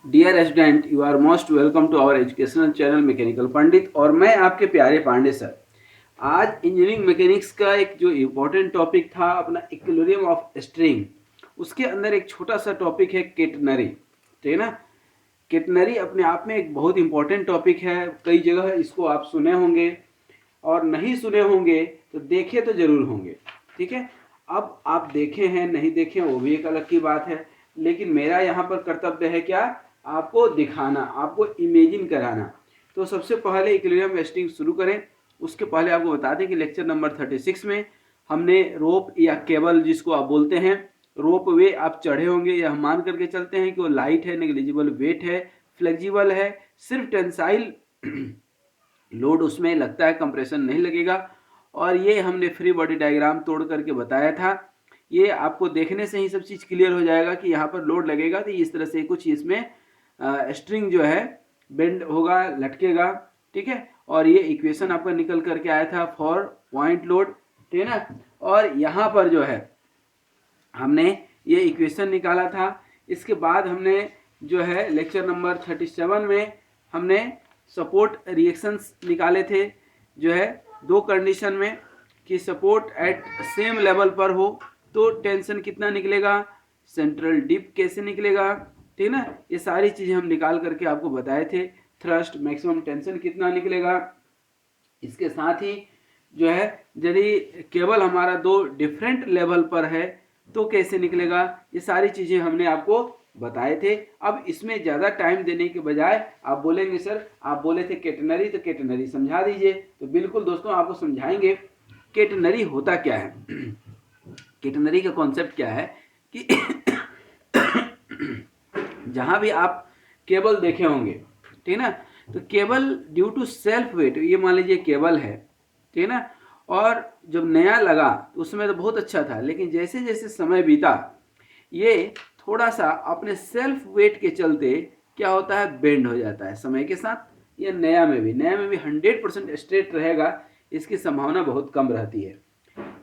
Dear student, you are most welcome to our educational channel mechanical Pandit. और मैं आपके प्यारे पांडे सर। आज इंजीनियरिंग मैकेनिक्स का एक जो इम्पोर्टेंट टॉपिक था अपना इक्विलिब्रियम ऑफ स्ट्रिंग, उसके अंदर एक छोटा सा टॉपिक है केटनरी। ठीक है ना। केटनरी अपने आप में एक बहुत इंपॉर्टेंट टॉपिक है। कई जगह इसको आप सुने होंगे और नहीं सुने होंगे तो देखे तो जरूर होंगे। ठीक है। अब आप देखे हैं नहीं देखे वो भी एक अलग की बात है, लेकिन मेरा यहाँ पर कर्तव्य है क्या, आपको दिखाना, आपको इमेजिन कराना। तो सबसे पहले इक्विलिब्रियम टेस्टिंग शुरू करें। उसके पहले आपको बता दें कि लेक्चर नंबर 36 में हमने रोप या केबल जिसको आप बोलते हैं, रोप वे आप चढ़े होंगे या हम मान करके चलते हैं कि वो लाइट है, नेग्लिजिबल वेट है, फ्लेक्सिबल है, सिर्फ टेंसाइल लोड उसमें लगता है, कंप्रेशन नहीं लगेगा। और ये हमने फ्री बॉडी डायग्राम तोड़ करके बताया था। ये आपको देखने से ही सब चीज़ क्लियर हो जाएगा कि यहाँ पर लोड लगेगा तो इस तरह से कुछ इसमें स्ट्रिंग जो है बेंड होगा, लटकेगा। ठीक है। और ये इक्वेशन आपका निकल करके आया था फॉर पॉइंट लोड। ठीक है ना। और यहाँ पर जो है हमने ये इक्वेशन निकाला था। इसके बाद हमने जो है लेक्चर नंबर 37 में हमने सपोर्ट रिएक्शंस निकाले थे, जो है दो कंडीशन में कि सपोर्ट एट सेम लेवल पर हो तो टेंशन कितना निकलेगा, सेंट्रल डिप कैसे निकलेगा। ठीक है ना। ये सारी चीज़ें हम निकाल करके आपको बताए थे। थ्रस्ट मैक्सिमम टेंशन कितना निकलेगा। इसके साथ ही जो है यदि केवल हमारा दो डिफरेंट लेवल पर है तो कैसे निकलेगा, ये सारी चीज़ें हमने आपको बताए थे। अब इसमें ज़्यादा टाइम देने के बजाय आप बोलेंगे सर आप बोले थे केटनरी, तो केटनरी समझा दीजिए। तो बिल्कुल दोस्तों आपको समझाएंगे केटनरी होता क्या है। केटनरी का कॉन्सेप्ट क्या है कि जहां भी आप केबल देखे होंगे, ठीक है ना, तो cable due to self weight, ये मान लीजिए केबल है, ठीक है ना, और जब नया लगा तो उसमें तो बहुत अच्छा था, लेकिन जैसे जैसे समय बीता ये थोड़ा सा अपने सेल्फ वेट के चलते क्या होता है, बेंड हो जाता है समय के साथ। ये नया में भी 100% स्ट्रेट रहेगा, इसकी संभावना बहुत कम रहती है।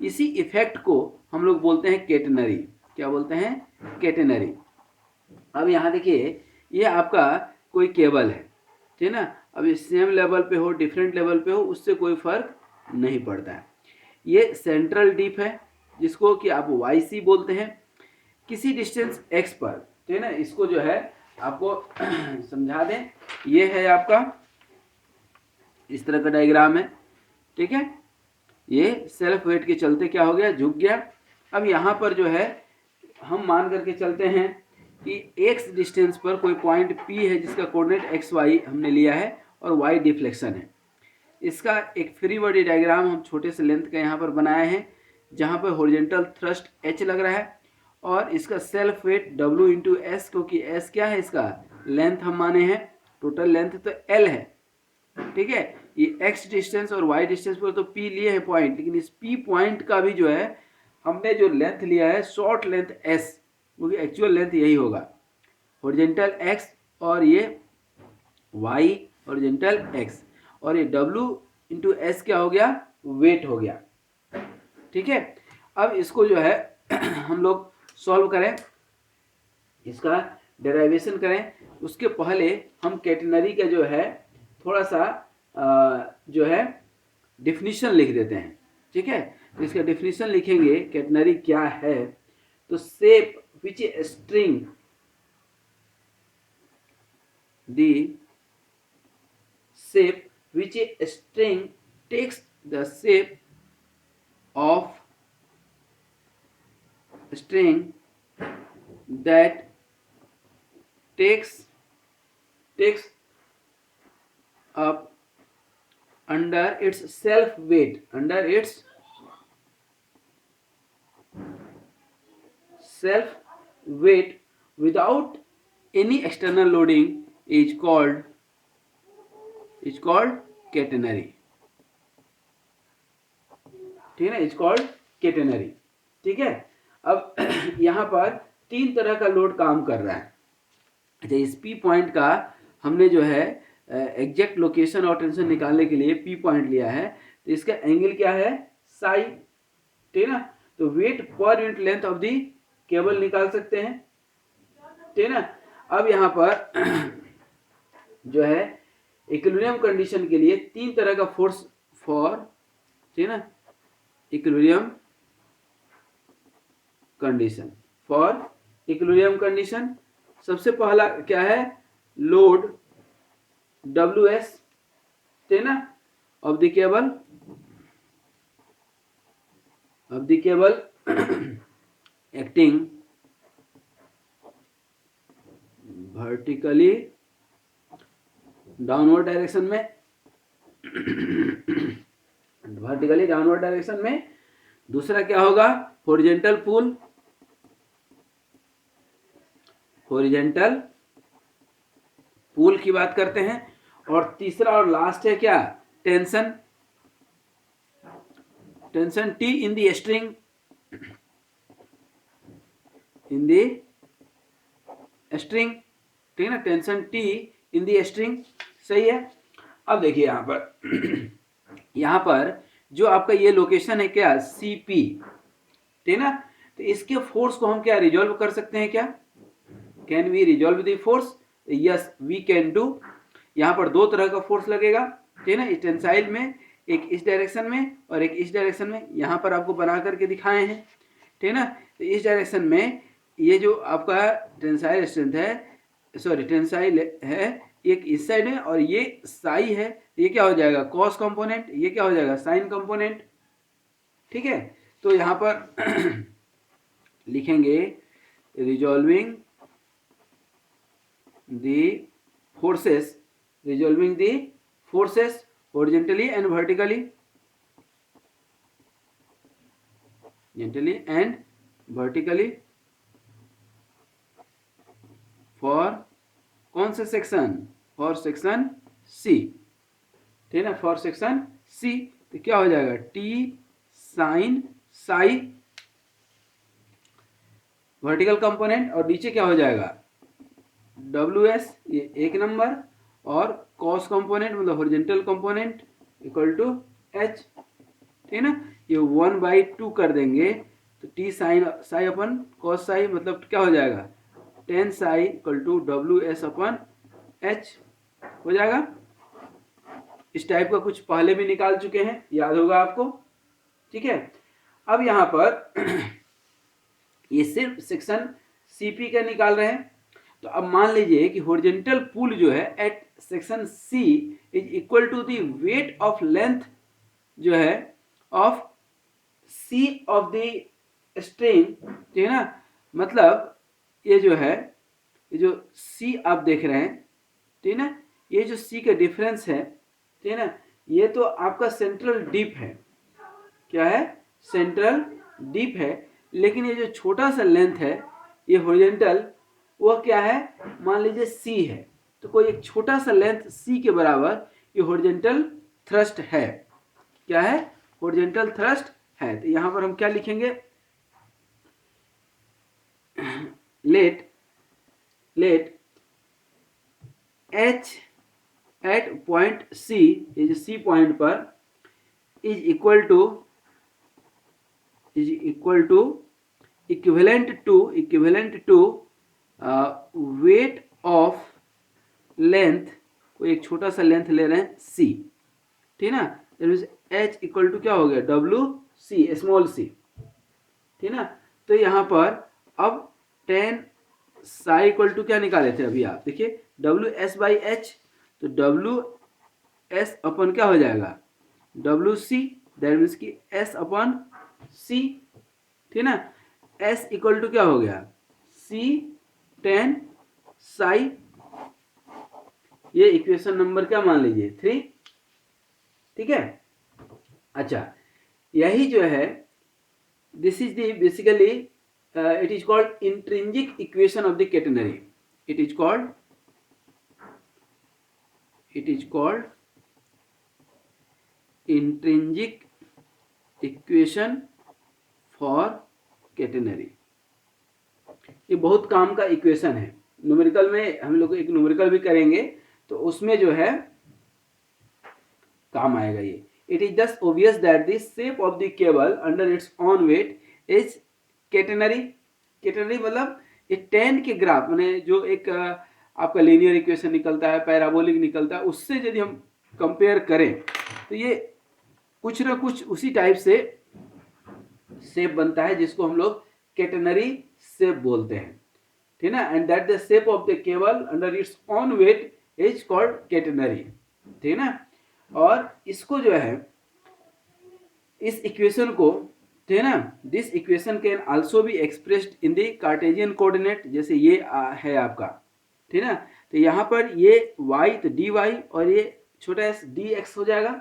इसी इफेक्ट को हम लोग बोलते हैं केटनरी। क्या बोलते हैं, केटनरी। अब यहाँ देखिए ये आपका कोई केबल है, ठीक है ना। अब ये सेम लेवल पे हो डिफरेंट लेवल पे हो उससे कोई फर्क नहीं पड़ता है। ये सेंट्रल डीप है जिसको कि आप YC बोलते हैं, किसी डिस्टेंस x पर, ठीक है ना। इसको जो है आपको समझा दें, ये है आपका इस तरह का डायग्राम है, ठीक है। ये सेल्फ वेट के चलते क्या हो गया, झुक गया। अब यहाँ पर जो है हम मान करके चलते हैं कि x डिस्टेंस पर कोई पॉइंट P है जिसका कोऑर्डिनेट XY हमने लिया है और y डिफ्लेक्शन है। इसका एक फ्री बॉडी डायग्राम हम छोटे से लेंथ का यहाँ पर बनाए हैं, जहाँ पर हॉरिजॉन्टल थ्रस्ट H लग रहा है और इसका self weight W into S, क्योंकि S क्या है, इसका लेंथ हम माने हैं, टोटल लेंथ तो L है। ठीक है। ये x डिस्टेंस और y डिस्टेंस पर तो P लिए हैं पॉइंट, लेकिन इस P पॉइंट का भी जो है हमने जो लेंथ लिया है शॉर्ट लेंथ S, क्योंकि एक्चुअल लेंथ यही होगा, हॉरिजॉन्टल x और ये y हॉरिजॉन्टल x, और ये W इंटू एस क्या हो गया, वेट हो गया। ठीक है। अब इसको जो है हम लोग सॉल्व करें, इसका डेरिवेशन करें। उसके पहले हम कैटेनरी का जो है थोड़ा सा जो है डिफिनीशन लिख देते हैं। ठीक है। तो इसका डिफिनीशन लिखेंगे कैटेनरी क्या है, तो shape which string the shape which a string takes the shape of string that takes up under its self weight, under its self weight without any external loading is called catenary. ठीक है ना, is called catenary. ठीक है। अब यहाँ पर तीन तरह का लोड काम कर रहा है। अच्छा, इस पी पॉइंट का हमने जो है एग्जैक्ट लोकेशन और टेंशन निकालने के लिए पी पॉइंट लिया है, तो इसका एंगल क्या है, साई। ठीक है ना। तो वेट पर unit length of the cable निकाल सकते हैं, ठीक है ना। अब यहाँ पर जो है इक्विलिब्रियम कंडीशन के लिए 3 तरह का फोर्स फॉर, ठीक है ना, equilibrium condition, for equilibrium condition. सबसे पहला क्या है, लोड WS, ठीक है ना, of the cable acting vertically downward direction में, वर्टिकली डाउनवर्ड डायरेक्शन में। दूसरा क्या होगा, हॉरिजॉन्टल पुल, हॉरिजॉन्टल पुल की बात करते हैं। और तीसरा और लास्ट है क्या, टेंशन, टेंशन T इन दी स्ट्रिंग, इन दी स्ट्रिंग, ठीक है ना, टेंशन T इन दी स्ट्रिंग, सही है। अब देखिए यहाँ पर यहाँ पर जो आपका ये लोकेशन है क्या, CP, ठीक है ना, तो इसके फोर्स को हम क्या रिजॉल्व कर सकते हैं क्या, can we resolve the force, yes we can do. यहाँ पर 2 तरह का फोर्स लगेगा, ठीक है ना, टेंसाइल में, एक इस डायरेक्शन में और एक इस डायरेक्शन में। यहाँ पर आपको बना करके दिखाए हैं, ठीक है ना। तो इस डायरेक्शन में ये जो आपका टेंसाइल स्ट्रेंथ है, सॉरी टेंसाइल है, एक इस साइड है और ये साई है, ये क्या हो जाएगा, कॉस कंपोनेंट, ये क्या हो जाएगा, साइन कंपोनेंट, ठीक है। तो यहाँ पर लिखेंगे resolving the forces, resolving the forces horizontally and vertically, for कौन से सेक्शन, फॉर सेक्शन C, ठीक है ना, फॉर सेक्शन C। तो क्या हो जाएगा, T sine psi vertical component, और नीचे क्या हो जाएगा, WS, ये 1 नंबर, और कॉस कंपोनेंट मतलब horizontal component equal to H, ठीक है ना। ये 1/2 कर देंगे तो T साइन साई अपन कॉस साई मतलब क्या हो जाएगा, tan psi equal to WS अपन H हो जाएगा। इस टाइप का कुछ पहले भी निकाल चुके हैं, याद होगा आपको, ठीक है। अब यहाँ पर ये सिर्फ सेक्शन CP का निकाल रहे हैं। तो अब मान लीजिए कि हॉरिजॉन्टल पुल जो है at section C is equal to the weight of length जो है of C of the string, ठीक है ना, मतलब ये जो है, ये जो C आप देख रहे हैं, ठीक है ना, ये जो C का डिफरेंस है, ठीक है ना, ये तो आपका सेंट्रल डीप है, क्या है, सेंट्रल डीप है। लेकिन ये जो छोटा सा लेंथ है ये हॉरिजॉन्टल, वह क्या है, मान लीजिए C है, तो कोई एक छोटा सा लेंथ C के बराबर ये हॉरिजॉन्टल थ्रस्ट है, क्या है, हॉरिजॉन्टल थ्रस्ट है। तो यहाँ पर हम क्या लिखेंगे, let H at point C, ये जो C पॉइंट पर is equal to equivalent to weight of length, कोई एक छोटा सा लेंथ ले रहे हैं C, ठीक है ना, H इक्वल टू क्या हो गया, WC, स्मॉल c, ठीक है ना। तो यहाँ पर अब टेन साई इक्वल टू क्या निकाले थे अभी आप देखिए, WS/H, तो WS अपन क्या हो जाएगा, WC, दैट मीन्स की S अपन C, ठीक है ना। S इक्वल टू क्या हो गया, C टेन साई, ये इक्वेशन नंबर क्या मान लीजिए 3, ठीक है। अच्छा, यही जो है this is the basically it is called intrinsic equation of the catenary, it is called intrinsic equation for catenary। ये बहुत काम का इक्वेशन है, न्यूमेरिकल में हम लोग एक न्यूमेरिकल भी करेंगे तो उसमें जो है काम आएगा ये। It is thus obvious that the shape of the cable under its own weight is catenary। catenary मतलब ये tan के ग्राफ मैंने जो एक आपका लीनियर इक्वेशन निकलता है, पैराबोलिक निकलता है, उससे यदि हम कंपेयर करें तो ये कुछ ना कुछ उसी टाइप से शेप बनता है जिसको हम लोग कैटेनरी शेप बोलते हैं, ठीक है ना। And that the shape of the cable under its own wait is called catenary, ठीक है ना। और इसको जो है इस इक्वेशन को, ठीक है ना, this equation can also be expressed in the Cartesian coordinate, जैसे ये है आपका, ठीक है ना। तो यहाँ पर ये y तो dy और ये छोटा s dx हो जाएगा,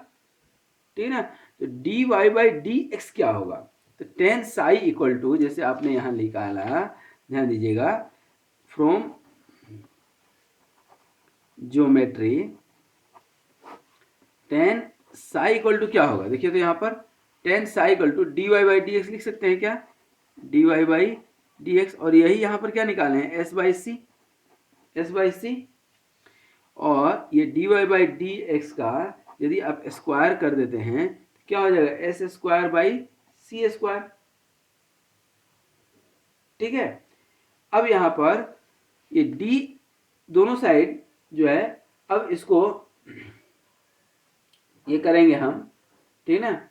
ठीक है ना। तो dy बाई dx क्या होगा, तो tan psi इक्वल टू, जैसे आपने यहाँ निकाला, ध्यान दीजिएगा, from geometry tan psi equal to क्या होगा, देखिए तो यहाँ पर tan psi equal to dy by dx लिख सकते हैं क्या, dy बाई dx, और यही यहाँ पर क्या निकाले हैं, s बाई सी, और ये dy बाई dx का यदि आप स्क्वायर कर देते हैं तो क्या हो जाएगा, S square by C square, ठीक है। अब यहाँ पर ये d दोनों साइड जो है, अब इसको ये करेंगे हम, ठीक है ना,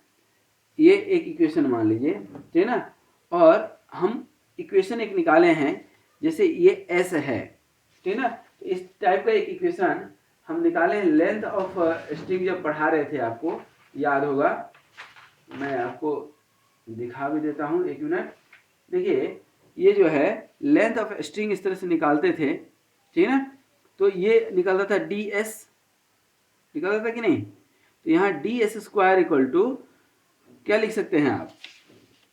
ये एक इक्वेशन मान लीजिए, ठीक है ना। और हम इक्वेशन एक निकाले हैं, जैसे ये s है, ठीक है ना। तो इस टाइप का एक इक्वेशन हम निकाले हैं, लेंथ ऑफ स्ट्रिंग जब पढ़ा रहे थे आपको याद होगा, मैं आपको दिखा भी देता हूँ, एक मिनट। देखिए ये जो है लेंथ ऑफ स्ट्रिंग इस तरह से निकालते थे, ठीक है ना। तो ये निकलता था ds, निकलता था कि नहीं। तो यहाँ ds स्क्वायर इक्वल टू क्या लिख सकते हैं आप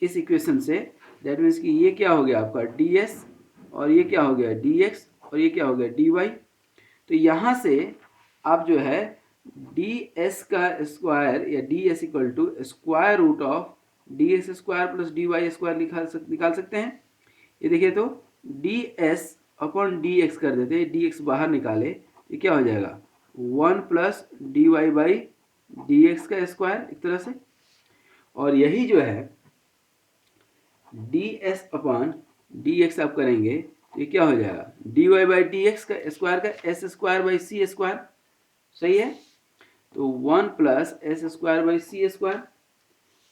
इस इक्वेशन से, दैट मीन्स कि ये क्या हो गया आपका ds, और ये क्या हो गया dx, और ये क्या हो गया dy। तो यहाँ से आप जो है ds का स्क्वायर या ds equal to square root of ds square plus dy square निकाल सकते हैं। ये देखिए तो ds अपॉन dx कर देते हैं, dx बाहर निकाले, ये क्या हो जाएगा 1 प्लस dy बाई dx का स्क्वायर एक तरह से, और यही जो है ds अपॉन dx आप करेंगे तो ये क्या हो जाएगा dy बाई dx का स्क्वायर का s square by C square, सही है। तो 1 plus S square by C square,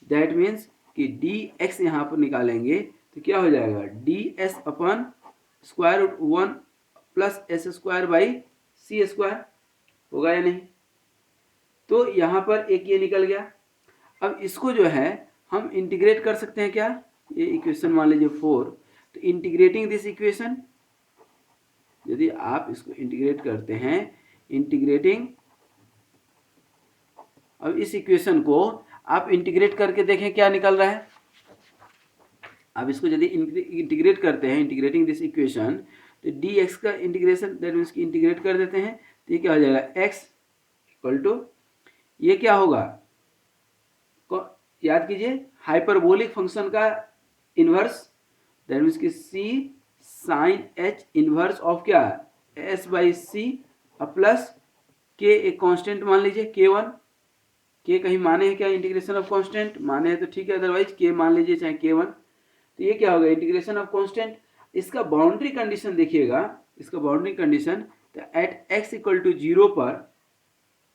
that means कि dx यहाँ पर निकालेंगे तो क्या हो जाएगा ds upon square root 1 plus S square by C square, होगा या नहीं। तो यहाँ पर एक ये निकल गया। अब इसको जो है हम इंटीग्रेट कर सकते हैं क्या, ये इक्वेशन मान लीजिए 4, तो इंटीग्रेटिंग दिस इक्वेशन, यदि आप इसको इंटीग्रेट करते हैं, इंटीग्रेटिंग, अब इस इक्वेशन को आप इंटीग्रेट करके देखें क्या निकल रहा है। अब इसको यदि इंटीग्रेट करते हैं, इंटीग्रेटिंग दिस इक्वेशन, तो dx का इंटीग्रेशन, दैट मीन्स कि इंटीग्रेट कर देते हैं तो ये क्या हो जाएगा x इक्वल टू, ये क्या होगा, याद कीजिए हाइपरबोलिक फंक्शन का इन्वर्स, दैट मीन्स कि c sine h inverse of क्या s by C plus k, एक कांस्टेंट मान लीजिए k1, k कहीं माने है क्या इंटीग्रेशन ऑफ कांस्टेंट, माने है तो ठीक है, अदरवाइज k मान लीजिए चाहे k1। तो ये क्या होगा इंटीग्रेशन ऑफ कांस्टेंट। इसका बाउंड्री कंडीशन देखिएगा, इसका बाउंड्री कंडीशन, तो एट x इक्वल टू 0 पर,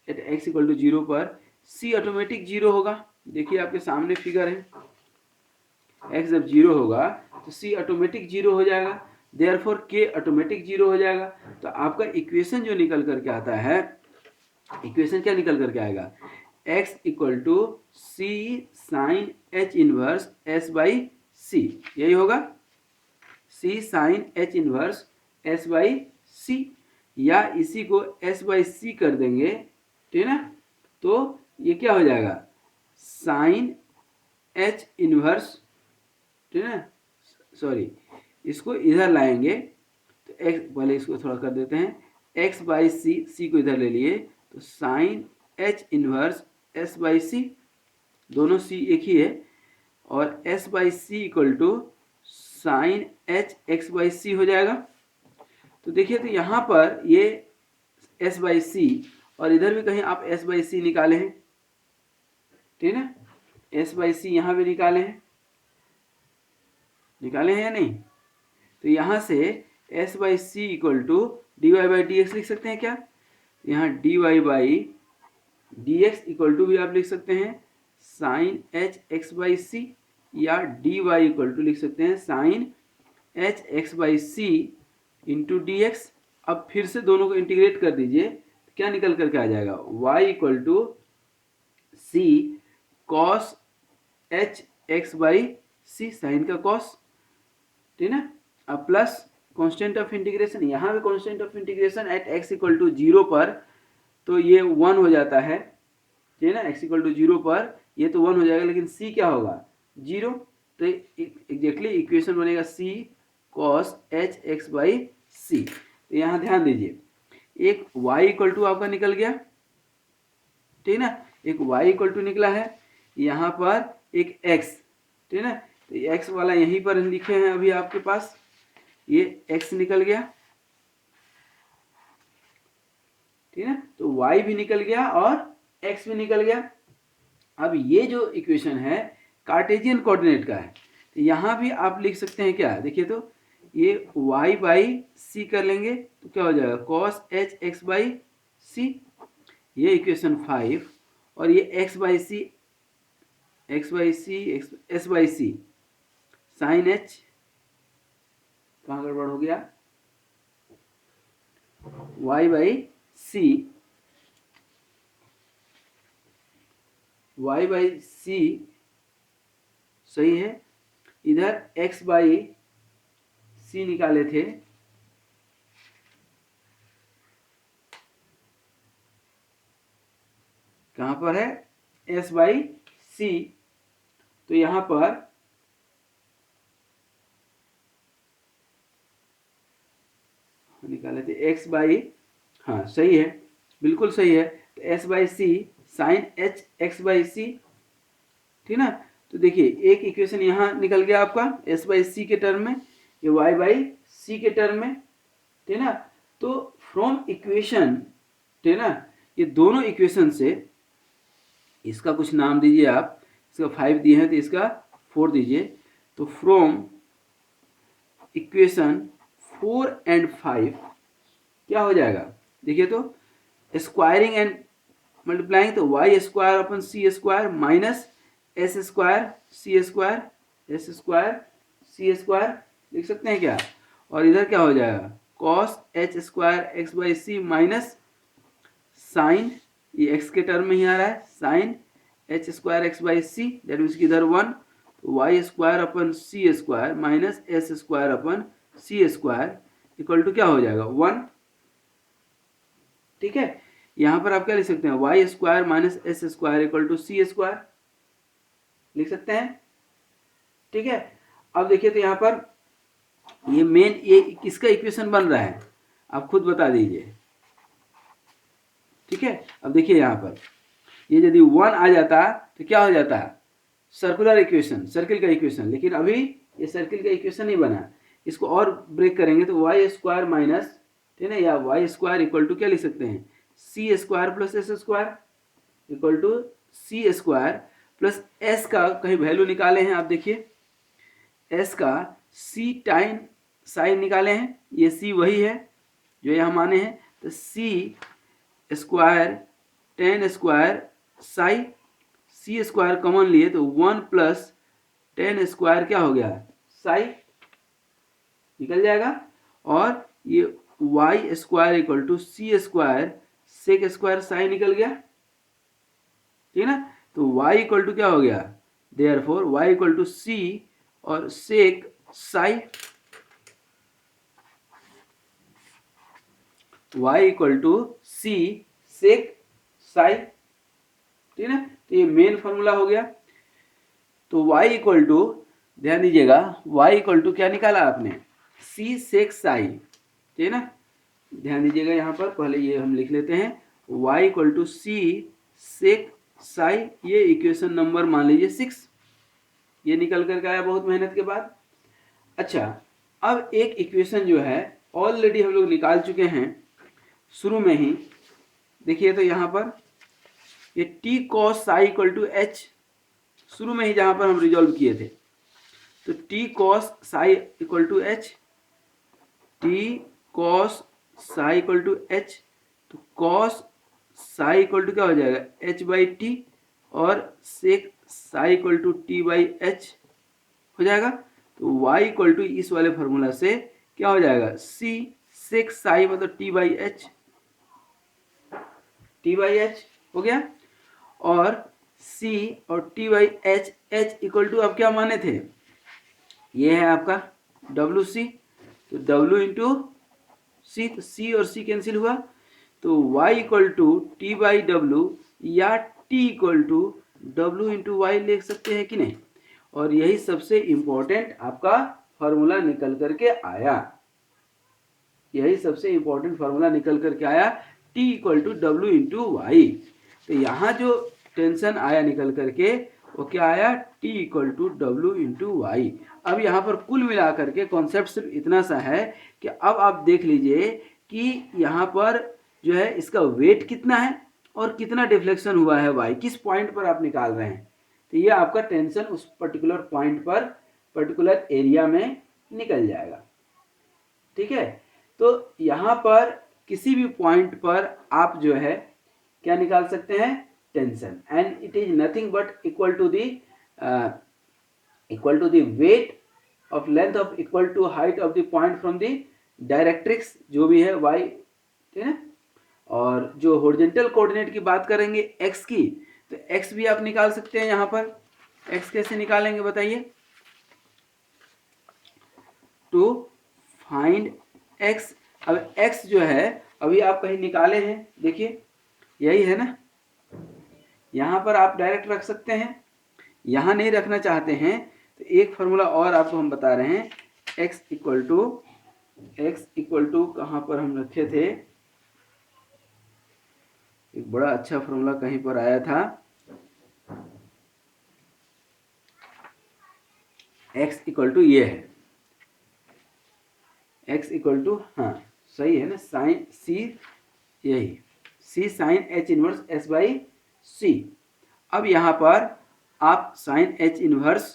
एट x इक्वल टू 0 पर c ऑटोमेटिक 0 होगा। देखिए आपके सामने फिगर है, x जब 0 होगा तो c ऑटोमेटिक 0 हो जाएगा, देयरफॉर k ऑटोमेटिक 0 हो जाएगा। तो आपका इक्वेशन जो निकल करके आता है, इक्वेशन क्या निकल करके आएगा, x equal to c sine h inverse s by C, यही होगा c sine h inverse s by C, या इसी को s बाई सी कर देंगे, ठीक है ना। तो ये क्या हो जाएगा साइन h इनवर्स, ठीक है ना, सॉरी इसको इधर लाएंगे तो x, पहले इसको थोड़ा कर देते हैं, x बाई सी, सी को इधर ले लिए तो sine h inverse s by C, दोनों c एक ही है, और s by C equal to sine h x by C हो जाएगा। तो देखिए तो यहाँ पर ये s बाई सी, और इधर भी कहीं आप s बाई सी निकाले हैं, ठीक है ना, s बाई सी यहाँ भी निकाले हैं या नहीं। तो यहाँ से S by C equal to D Y by D X लिख सकते हैं क्या? यहाँ D Y by D X equal to भी आप लिख सकते हैं sine H X by C, या डी वाई इक्वल टू लिख सकते हैं sine H X by C into D X. अब फिर से दोनों को इंटीग्रेट कर दीजिए, क्या निकल करके आ जाएगा? y equal to C cos H X by C, sine का कॉस, ठीक है। अब प्लस कांस्टेंट ऑफ इंटीग्रेशन, यहाँ पे constant of integration at x equal to 0 पर, तो ये 1 हो जाता है, ठीक है ना। x इक्वल टू 0 पर ये तो 1 हो जाएगा, लेकिन c क्या होगा? 0। तो एग्जैक्टली इक्वेशन बनेगा c cos H X by C. तो यहाँ ध्यान दीजिए, एक y इक्वल टू आपका निकल गया, ठीक ना, एक y इक्वल टू निकला है, यहाँ पर एक x, ठीक ना। तो x वाला यहीं पर लिखे हैं अभी आपके पास, ये x निकल गया, ठीक है। तो y भी निकल गया और x भी निकल गया। अब ये जो इक्वेशन है कार्टेशियन कोऑर्डिनेट का है, तो यहाँ भी आप लिख सकते हैं क्या? देखिए तो ये y बाई सी कर लेंगे तो क्या हो जाएगा? Cos H X by C, ये इक्वेशन 5, और ये X by C S by C sine H, कहाँ गड़बड़ हो गया? y बाई सी सही है। इधर x बाई सी निकाले थे, कहाँ पर है? s बाई सी, तो यहाँ पर निकाले थे x बाई, हाँ सही है, बिल्कुल सही है। तो s by C sine H X by C, ठीक ना। तो देखिए एक इक्वेशन यहाँ निकल गया आपका s बाई सी के टर्म में, ये y बाई सी के टर्म में, ठीक ना। तो फ्रॉम इक्वेशन, ठीक ना, ये दोनों इक्वेशन से इसका कुछ नाम दीजिए आप, इसका 5 दिए हैं तो इसका 4 दीजिए। तो फ्रॉम इक्वेशन 4 एंड 5 क्या हो जाएगा? देखिए तो स्क्वायरिंग एंड मल्टीप्लाइंग, तो Y square upon C square minus S square C square, S square C square लिख सकते हैं क्या? और इधर क्या हो जाएगा? Cos H square X by C minus sine, ये एक्स के टर्म में ही आ रहा है, sine H square X by C, that means कि इधर 1, तो Y square upon C square minus S square upon C square equal to क्या हो जाएगा? 1, ठीक है। यहाँ पर आप क्या लिख सकते हैं? Y square minus S square equal to C square लिख सकते हैं, ठीक है। अब देखिए तो यहाँ पर ये मेन, ये किसका इक्वेशन बन रहा है आप खुद बता दीजिए, ठीक है। अब देखिए यहाँ पर ये यदि 1 आ जाता तो क्या हो जाता? सर्कुलर इक्वेशन, सर्किल का इक्वेशन, लेकिन अभी ये सर्किल का इक्वेशन नहीं बना। इसको और ब्रेक करेंगे तो वाई स्क्वायर माइनस, ठीक है, या वाई स्क्वायर इक्वल टू क्या लिख सकते हैं? C square plus S square equal to C square plus S का कहीं वैल्यू निकाले हैं आप, देखिए एस का सी टाइन साइन निकाले हैं, ये सी वही है जो यहाँ माने हैं, तो सी स्क्वायर टेन स्क्वायर साई, सी स्क्वायर कॉमन लिए तो 1 प्लस टेन स्क्वायर क्या हो गया? साई निकल जाएगा, और ये Y square equal to C square sec square psi निकल गया, ठीक है ना। तो y इक्वल टू क्या हो गया? Therefore y equal to C और sec Sai, y equal to C sec Sai, ठीक है ना। तो ये मेन फॉर्मूला हो गया। तो y इक्वल टू, ध्यान दीजिएगा, y इक्वल टू क्या निकाला आपने? सी सेक साई, ठीक है ना। ध्यान दीजिएगा यहाँ पर, पहले ये हम लिख लेते हैं, y equal to C sec Sai, ये इक्वेशन नंबर मान लीजिए 6, ये निकल कर आया बहुत मेहनत के बाद। अच्छा, अब एक इक्वेशन जो है ऑलरेडी हम लोग निकाल चुके हैं शुरू में ही, देखिए तो यहाँ पर ये T cos psi equal to H, शुरू में ही जहाँ पर हम रिजॉल्व किए थे, तो T cos psi equal to H, T cos psi equal to H, तो कॉस साई इक्वल टू क्या हो जाएगा एच बाई टी, और sec psi equal to T by H हो जाएगा। तो y इक्वल टू इस वाले फॉर्मूला से क्या हो जाएगा c सेक साई मतलब T by H, T by H हो गया। और c और T by H, h equal to अब क्या माने थे, ये है आपका डब्ल्यू सी, तो w इंटू सी, तो c और c कैंसिल हुआ, तो y equal to T by W या t equal to W into Y लिख सकते हैं कि नहीं। और यही सबसे इम्पोर्टेंट आपका फॉर्मूला निकल करके आया, यही सबसे इम्पोर्टेंट फॉर्मूला निकल करके आया, t equal to W into Y. तो यहाँ जो टेंशन आया निकल करके वो क्या आया, t equal to W into Y. अब यहाँ पर कुल मिला करके कॉन्सेप्ट सिर्फ इतना सा है कि अब आप देख लीजिए कि यहाँ पर जो है इसका वेट कितना है और कितना डिफ्लेक्शन हुआ है y, किस पॉइंट पर आप निकाल रहे हैं। तो ये आपका टेंशन उस पर्टिकुलर पॉइंट पर, पर्टिकुलर एरिया में निकल जाएगा। ठीक है, तो यहाँ पर किसी भी पॉइंट पर आप जो है क्या निकाल सकते हैं, tension, and it is nothing but equal to the weight of length of equal to height of the point from the directrix जो भी है y, ठीक है। और जो हॉरिजॉन्टल कोऑर्डिनेट की बात करेंगे x की, तो x भी आप निकाल सकते हैं। यहाँ पर x कैसे निकालेंगे बताइए, टू फाइंड x, अब x जो है अभी आप कहीं निकाले हैं, देखिए यही है ना, यहाँ पर आप डायरेक्ट रख सकते हैं, यहाँ नहीं रखना चाहते हैं तो एक फार्मूला और आपको हम बता रहे हैं, x इक्वल टू कहाँ पर हम रखे थे, एक बड़ा अच्छा फार्मूला कहीं पर आया था, x इक्वल टू ये है, x इक्वल टू, हाँ सही है ना, साइन c, यही c sine h inverse s by c। अब यहाँ पर आप साइन h इनवर्स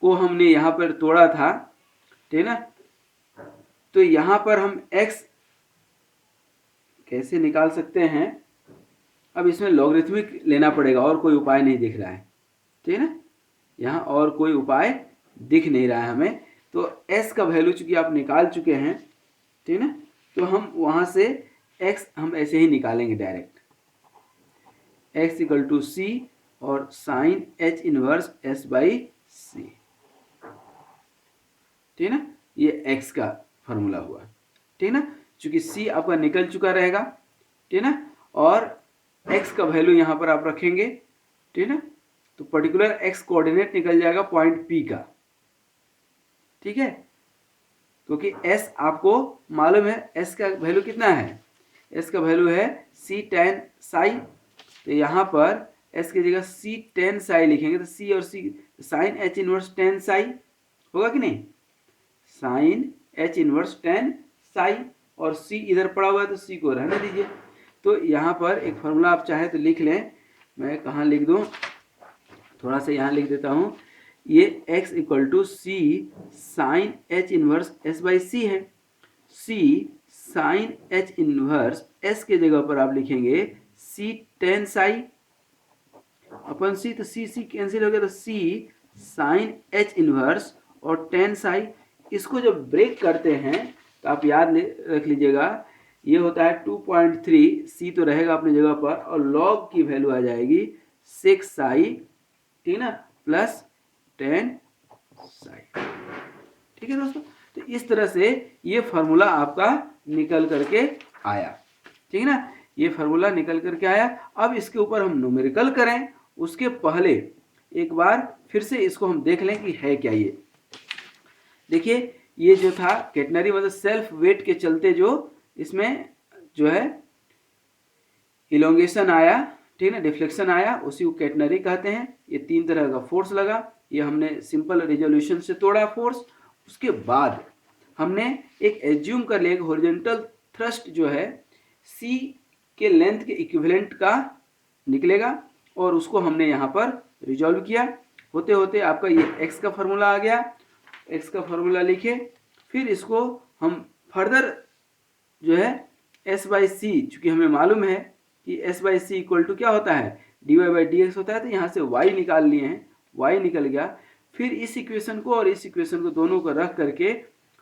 को हमने यहाँ पर तोड़ा था, ठीक है ना, तो यहाँ पर हम x कैसे निकाल सकते हैं, अब इसमें लॉगरिथमिक लेना पड़ेगा, और कोई उपाय नहीं दिख रहा है, ठीक है ना, यहाँ और कोई उपाय दिख नहीं रहा है हमें। तो s का वैल्यू चूंकि आप निकाल चुके हैं, ठीक है ना, तो हम वहाँ से x हम ऐसे ही निकालेंगे direct, x equal to C और sine h inverse s by C, ठीक है ना, ये x का फॉर्मूला हुआ, ठीक है ना, चूंकि c आपका निकल चुका रहेगा, ठीक है ना, और x का वैल्यू यहाँ पर आप रखेंगे, ठीक है ना, तो पर्टिकुलर x कोऑर्डिनेट निकल जाएगा पॉइंट P का, ठीक है, क्योंकि s आपको मालूम है s का वैल्यू कितना है, s का वैल्यू है c tan साई, तो यहाँ पर s की जगह c tan साई लिखेंगे, तो c और c sine h inverse tan psi होगा कि नहीं, sine h inverse tan psi, और c इधर पड़ा हुआ है तो c को रहने दीजिए। तो यहाँ पर एक फॉर्मूला आप चाहे तो लिख लें, मैं कहाँ लिख दूँ, थोड़ा सा यहाँ लिख देता हूँ, ये x equal to C sine h inverse s by C है, c sine h inverse s के जगह पर आप लिखेंगे c tan psi upon c, तो c कैंसिल हो गया, तो c साइन h इनवर्स और tan साई, इसको जब ब्रेक करते हैं तो आप याद रख लीजिएगा ये होता है 2.3, c तो रहेगा अपनी जगह पर, और log की वैल्यू आ जाएगी सेक साई, ठीक है ना, प्लस tan साई, ठीक है दोस्तों। तो इस तरह से ये फार्मूला आपका निकल करके आया, ठीक है ना, ये फार्मूला निकल करके आया। अब इसके ऊपर हम न्यूमेरिकल करें उसके पहले एक बार फिर से इसको हम देख लें कि है क्या ये। देखिए ये जो था कैटनरी मतलब सेल्फ वेट के चलते जो इसमें जो है इलोंगेशन आया, ठीक है ना, डिफ्लेक्शन आया, उसी को कैटनरी कहते हैं। ये तीन तरह का फोर्स लगा, ये हमने सिंपल रिजोल्यूशन से तोड़ा फोर्स। उसके बाद हमने एक एज्यूम कर लिया कि हॉरिजॉन्टल थ्रस्ट जो है सी के लेंथ के इक्विवेलेंट का निकलेगा, और उसको हमने यहाँ पर रिजॉल्व किया। होते होते आपका ये एक्स का फार्मूला आ गया, एक्स का फार्मूला लिखे, फिर इसको हम फर्दर जो है एस बाई सी, चूँकि हमें मालूम है कि S by C equal to क्या होता है, D Y by D X होता है, तो यहाँ से वाई निकाल लिए हैं, वाई निकल गया। फिर इस इक्वेशन को और इस इक्वेशन को दोनों को रख करके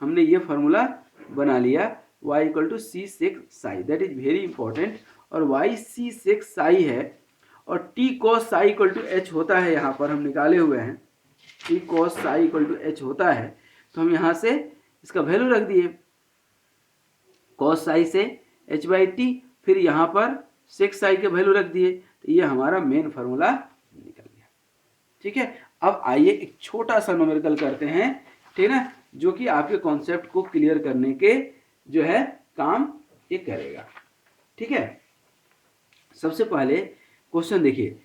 हमने ये फार्मूला बना लिया, y equal to C sec psi, that is very important. और y सी सेक साई है और t cos psi equal to H होता है, यहाँ पर हम निकाले हुए हैं t cos psi equal to H होता है, तो हम यहाँ से इसका वैल्यू रख दिए cos साई से h बाई टी, फिर यहाँ पर सेक साई के वैल्यू रख दिए, तो ये हमारा मेन फार्मूला निकल गया। ठीक है, अब आइए एक छोटा सा न्यूमेरिकल करते हैं, ठीक है ना, जो कि आपके कॉन्सेप्ट को क्लियर करने के जो है काम ये करेगा। ठीक है, सबसे पहले क्वेश्चन देखिए।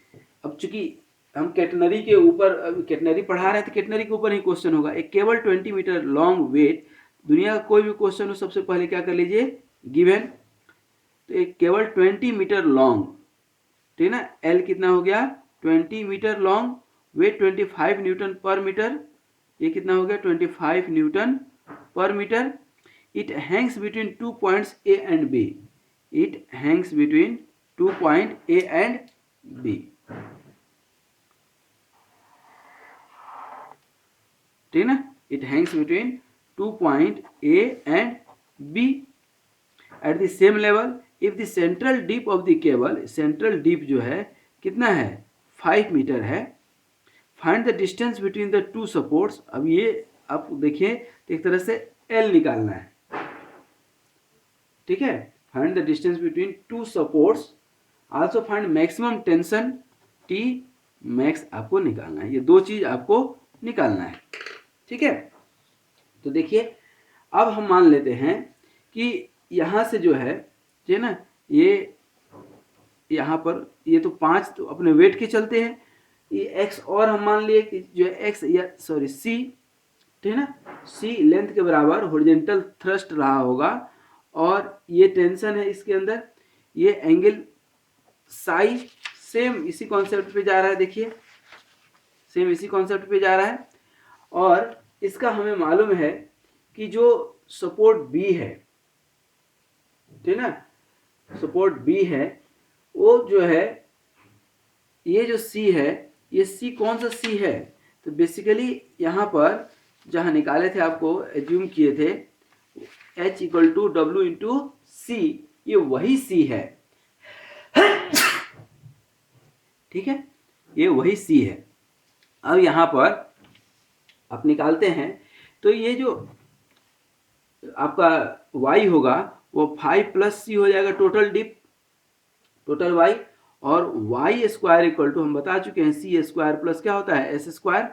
अब चूंकि हम कैटनरी के ऊपर कैटनरी पढ़ा रहे हैं तो कैटनरी के ऊपर ही क्वेश्चन होगा। एक केबल 20 मीटर लॉन्ग वेट, दुनिया का कोई भी क्वेश्चन हो सबसे पहले क्या कर लीजिए, गिवन। तो एक केबल 20 मीटर लॉन्ग, ठीक है ना, एल कितना हो गया 20 metre long, weight 25 newton per metre, ये कितना हो गया 25 newton per metre. It hangs between 2 points A and B, it hangs between 2 point A and B. ठीक ना, it hangs between 2 point A and B at the same level. If the central dip of the cable, central dip जो है कितना है 5 metre है। Find the distance between the two supports. अब ये आप देखिए एक तरह से एल निकालना है, ठीक है। Find the distance between two supports, also find maximum tension T max आपको निकालना है। ये दो चीज आपको निकालना है, ठीक है। तो देखिए अब हम मान लेते हैं कि यहाँ से जो है ना, ये यहाँ पर ये तो 5 तो अपने वेट के चलते हैं, ये x और हम मान लिए कि जो है x या सॉरी c, ठीक है ना, c लेंथ के बराबर हॉरिजॉन्टल थ्रस्ट रहा होगा और ये टेंशन है इसके अंदर, ये एंगल साई सेम इसी कॉन्सेप्ट पे जा रहा है, देखिए सेम इसी कॉन्सेप्ट पे जा रहा है। और इसका हमें मालूम है कि जो सपोर्ट b है, ठीक है ना, सपोर्ट b है वो जो है ये जो c है, ये c कौन सा c है, तो बेसिकली यहाँ पर जहाँ निकाले थे आपको एज्यूम किए थे h equal to W into C, ये वही c है, ठीक है, ये वही c है। अब यहाँ पर आप निकालते हैं तो ये जो आपका y होगा वो 5 प्लस c हो जाएगा, टोटल डिप टोटल y, और y स्क्वायर इक्वल टू हम बता चुके हैं c स्क्वायर प्लस क्या होता है s स्क्वायर,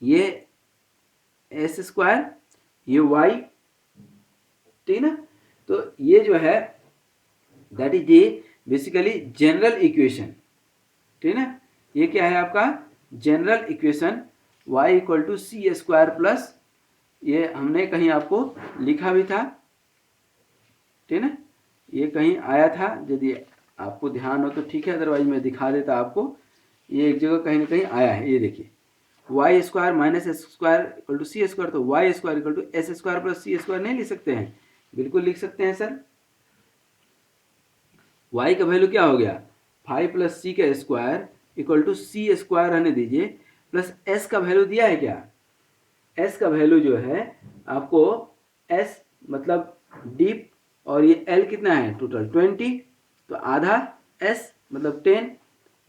ये s स्क्वायर ये y, ठीक ना। तो ये जो है दैट इज ये बेसिकली जनरल इक्वेशन, ठीक ना, ये क्या है आपका general equation y equal to C square plus, ये हमने कहीं आपको लिखा भी था, ठीक ना, ये कहीं आया था, यदि आपको ध्यान हो तो ठीक है, अदरवाइज मैं दिखा देता आपको, ये एक जगह कहीं ना कहीं आया है। ये देखिए Y square minus S square equal to C square, तो Y square equal to S square plus C square नहीं लिख सकते हैं, बिल्कुल लिख सकते हैं सर। वाई का वैल्यू क्या हो गया 5 प्लस सी का square equal to C square रहने दीजिए, प्लस एस का वैल्यू दिया है क्या, एस का वैल्यू जो है आपको एस मतलब डीप, और ये एल कितना है टोटल 20, तो आधा एस मतलब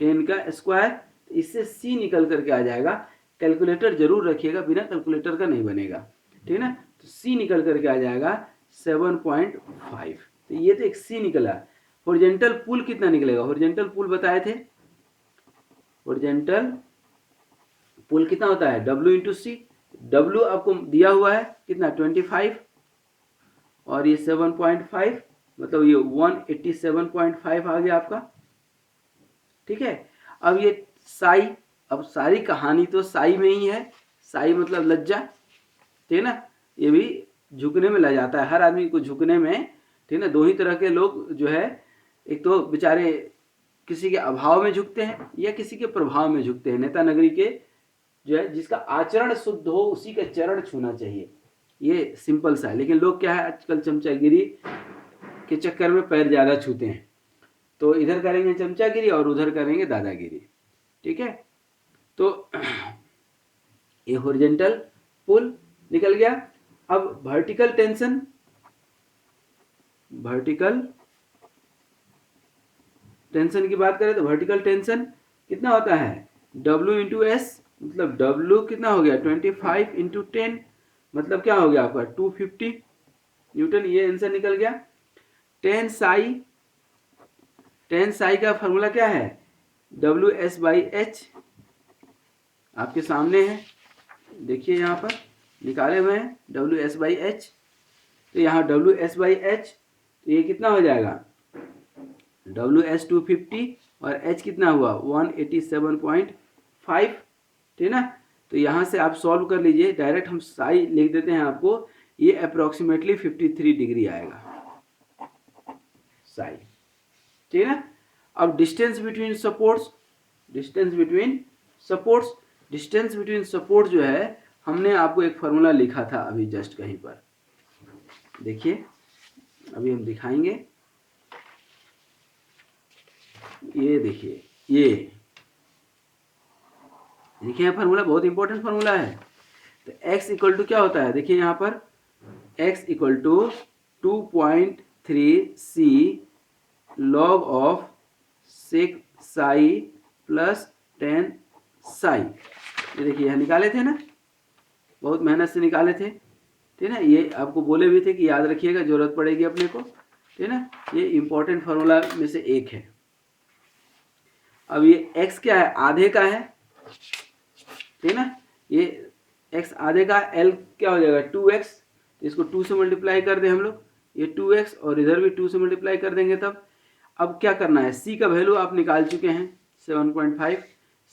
10 का स्क्वायर, इससे सी निकल करके आ जाएगा। कैलकुलेटर जरूर रखिएगा, बिना कैलकुलेटर का नहीं बनेगा, ठीक है ना। तो सी निकल करके आ जाएगा 7.5, तो ये तो एक सी निकला। हॉरिजॉन्टल पुल कितना निकलेगा, हॉरिजॉन्टल पुल बताए थे, हॉरिजॉन्टल पुल कितना होता है W इंटू सी, W आपको दिया हुआ है कितना 25, और ये 7.5 मतलब ये 187.5 आ गया आपका, ठीक है। अब ये साई, अब सारी कहानी तो साई में ही है, साई मतलब लज्जा, ठीक है ना, ये भी झुकने में लग जाता है, हर आदमी को झुकने में, ठीक है ना। दो ही तरह के लोग जो है, एक तो बेचारे किसी के अभाव में झुकते हैं या किसी के प्रभाव में झुकते हैं। नेता नगरी के जो है जिसका आचरण शुद्ध हो उसी का चरण छूना चाहिए, ये सिंपल सा है, लेकिन लोग क्या है आजकल चमचागिरी के चक्कर में पैर ज़्यादा छूते हैं, तो इधर करेंगे चमचागिरी और उधर करेंगे दादागिरी। ठीक है, तो ये हॉरिजॉन्टल पुल निकल गया। अब वर्टिकल टेंशन, वर्टिकल टेंशन की बात करें तो वर्टिकल टेंशन कितना होता है, W इंटू एस, मतलब W कितना हो गया 25 इंटू 10, मतलब क्या हो गया आपका 250 न्यूटन, ये आंसर निकल गया। टेन साई का फॉर्मूला क्या है, WS/H, आपके सामने है, देखिए यहाँ पर निकाले हुए हैं WS/H। तो यहाँ WS/H, तो ये कितना हो जाएगा WS 250 और H कितना हुआ 187.5, ठीक ना। तो यहाँ से आप सॉल्व कर लीजिए, डायरेक्ट हम साई लिख देते हैं आपको, ये अप्रोक्सीमेटली 53 डिग्री आएगा साई, ठीक है ना। अब distance between supports, distance between support जो है, हमने आपको एक फार्मूला लिखा था अभी जस्ट कहीं पर, देखिए अभी हम दिखाएंगे, ये देखिए, ये देखिए फार्मूला बहुत इंपॉर्टेंट फार्मूला है। तो x इक्वल टू क्या होता है, देखिए यहाँ पर x equal to 2.3 c log of sec psi plus 10 psi, ये देखिए यहाँ निकाले थे ना, बहुत मेहनत से निकाले थे, ठीक है ना। ये आपको बोले भी थे कि याद रखिएगा, जरूरत पड़ेगी अपने को, ठीक है ना। ये इंपॉर्टेंट फार्मूला में से एक है। अब ये x क्या है, आधे का है, ठीक है ना, ये x आधे का, l क्या हो जाएगा 2x, इसको 2 से मल्टीप्लाई कर दें हम लोग, ये 2x और इधर भी 2 से मल्टीप्लाई कर देंगे तब। अब क्या करना है, c का वैल्यू आप निकाल चुके हैं 7.5,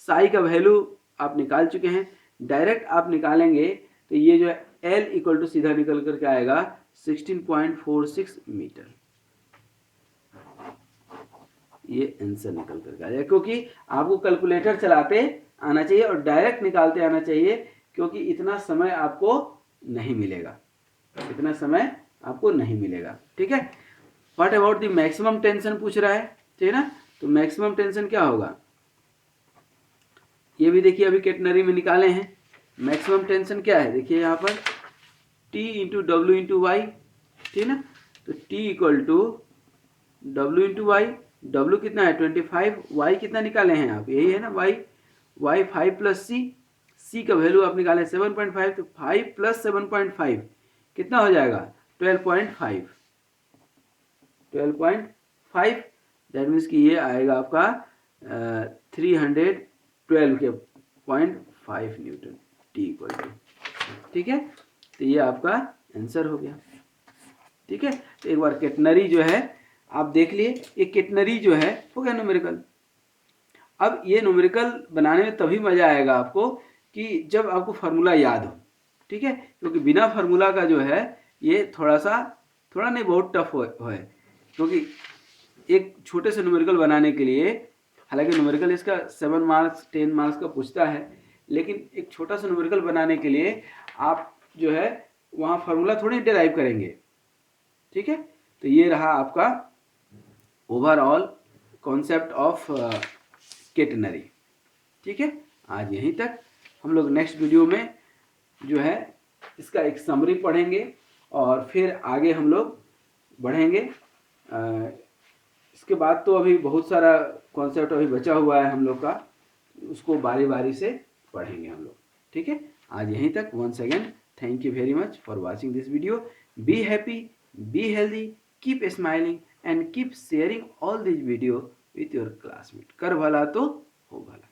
साई का वैल्यू आप निकाल चुके हैं, डायरेक्ट आप निकालेंगे तो ये जो है l इक्वल टू सीधा निकल करके आएगा 16.46 मीटर, ये आंसर निकल करके आ जाएगा, क्योंकि आपको कैलकुलेटर चलाते आना चाहिए और डायरेक्ट निकालते आना चाहिए, क्योंकि इतना समय आपको नहीं मिलेगा, इतना समय आपको नहीं मिलेगा, ठीक है। What about the maximum tension पूछ रहा है, ठीक है ना। तो मैक्सिमम टेंशन क्या होगा, ये भी देखिए अभी कैटेनरी में निकाले हैं। मैक्सिमम टेंशन क्या है, देखिए यहाँ पर T into W into Y, ठीक है ना। तो T equal to W into Y, W कितना है 25, वाई कितना निकाले हैं आप, यही है ना वाई 5 प्लस सी का वैल्यू आप निकाले 7.5, तो 5 प्लस 7.5 कितना हो जाएगा 12.5, दैट मीन्स कि ये आएगा आपका 312 के 0.5 न्यूटन, टी इक्वल टू, ठीक है। तो ये आपका आंसर हो गया, ठीक है। तो एक बार केटनरी जो है आप देख लिए, ये केटनरी जो है हो गया न्यूमेरिकल। अब ये न्यूमेरिकल बनाने में तभी मजा आएगा आपको कि जब आपको फार्मूला याद हो, ठीक है, क्योंकि बिना फार्मूला का जो है ये थोड़ा नहीं बहुत टफ है, क्योंकि एक छोटे से न्यूमेरिकल बनाने के लिए, हालांकि न्यूमेरिकल इसका 7 मार्क्स 10 मार्क्स का पूछता है, लेकिन एक छोटा सा न्यूमेरिकल बनाने के लिए आप जो है वहाँ फार्मूला थोड़ी डिराइव करेंगे, ठीक है। तो ये रहा आपका ओवरऑल कॉन्सेप्ट ऑफ केटनरी, ठीक है। आज यहीं तक, हम लोग नेक्स्ट वीडियो में जो है इसका एक समरी पढ़ेंगे और फिर आगे हम लोग बढ़ेंगे। इसके बाद तो अभी बहुत सारा कॉन्सेप्ट अभी बचा हुआ है हम लोग का, उसको बारी बारी से पढ़ेंगे हम लोग, ठीक है। आज यहीं तक, once again thank you very much for watching this video. Be happy, be healthy, keep smiling and keep sharing all this video with your classmate. कर भला तो हो भला।